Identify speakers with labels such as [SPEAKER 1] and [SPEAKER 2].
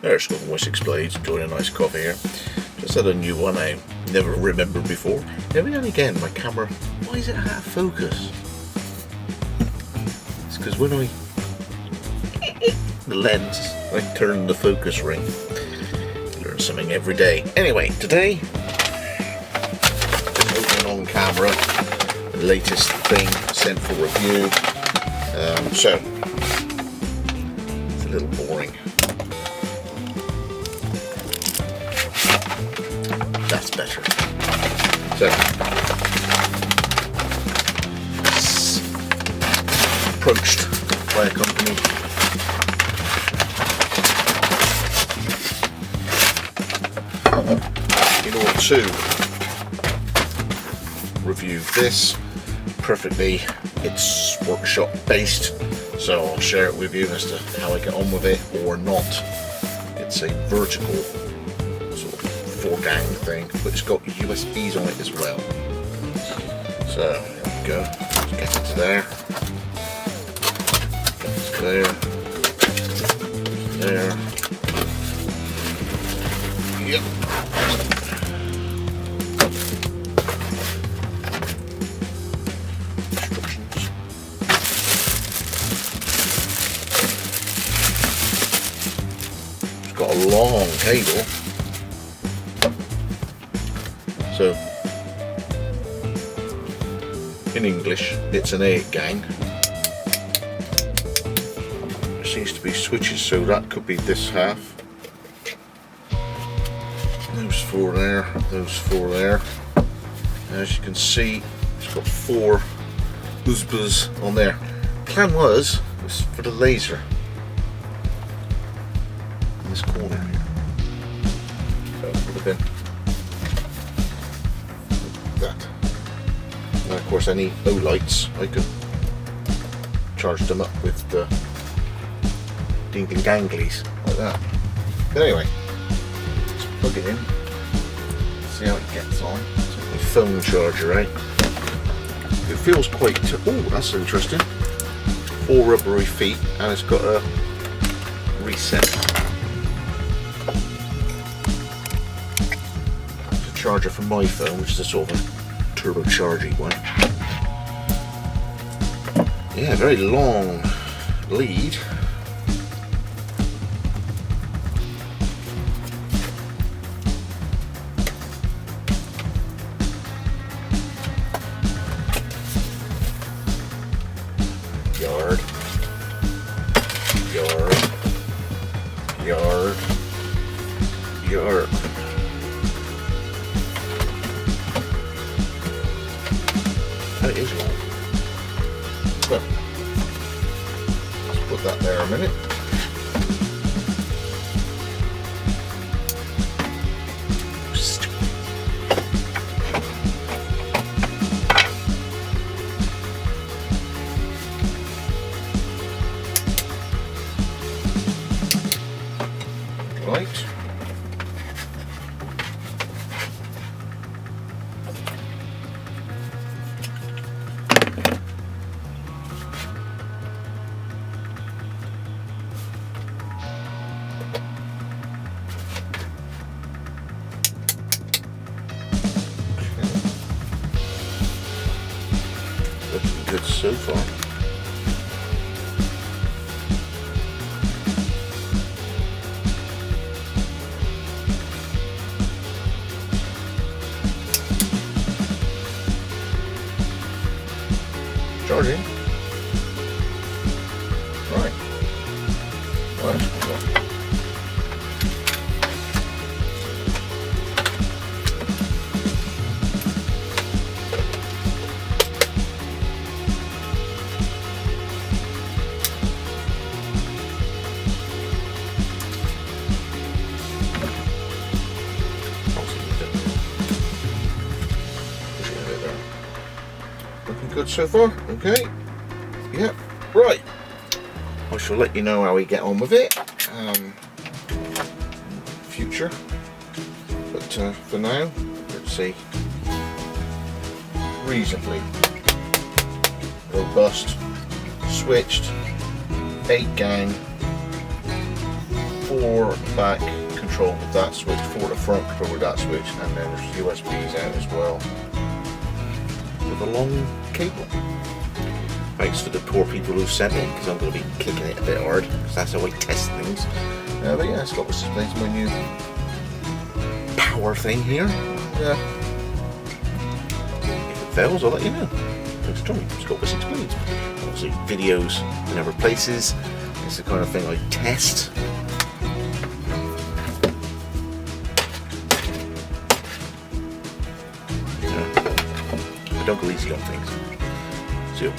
[SPEAKER 1] There's Scott from Wessex Blades, enjoying a nice coffee here. Just had a new one I never remembered before. Every now and again my camera, why is it out of focus? It's because when the lens, I turn the focus ring. Learn something every day. Anyway, today, opening on camera, the latest thing sent for review. So, it's a little boring. That's better. So, approached by a company in order to review this. Perfectly, it's workshop based, so I'll share it with you as to how I get on with it or not. It's a vertical sort of 4-gang thing, but it's got USBs on it as well. So there we go. Let's get it to there. Get it to there. There. Yep. Instructions. It's got a long cable. So, in English, it's an 8-gang. There seems to be switches, so that could be this half. Those 4 there, those 4 there. As you can see, it's got 4 USBs on there. Plan was for the laser in this corner here. So it would have been that. And of course any O-lights, I could charge them up with the dingly danglies like that. But anyway, let's plug it in, see how it gets on. Take my phone charger out. It feels quite, oh that's interesting. 4 rubbery feet and it's got a reset. Charger for my phone, which is a sort of a turbocharging one. Yeah, very long lead. Yard. Yard. Yard. Yard. It is long. So, let's put that there a minute. Right. Looking good so far. Charging. Right. Right. Looking good so far. Okay. Yep. Right. I shall let you know how we get on with it. Future. But for now, let's see. Reasonably robust, switched, 8-gang, 4 back control with that switch, 4 to front control with that switch, and then there's USBs out as well with a long cable. Thanks for the poor people who sent it, because I'm going to be kicking it a bit hard, because that's how I test things. But yeah, it's got Wessex Blades, my new power thing here. If it fails, I'll let you know. Thanks for joining me. It's got Wessex Blades. Obviously, videos in other places. It's the kind of thing I test. I don't go easy on things. See you.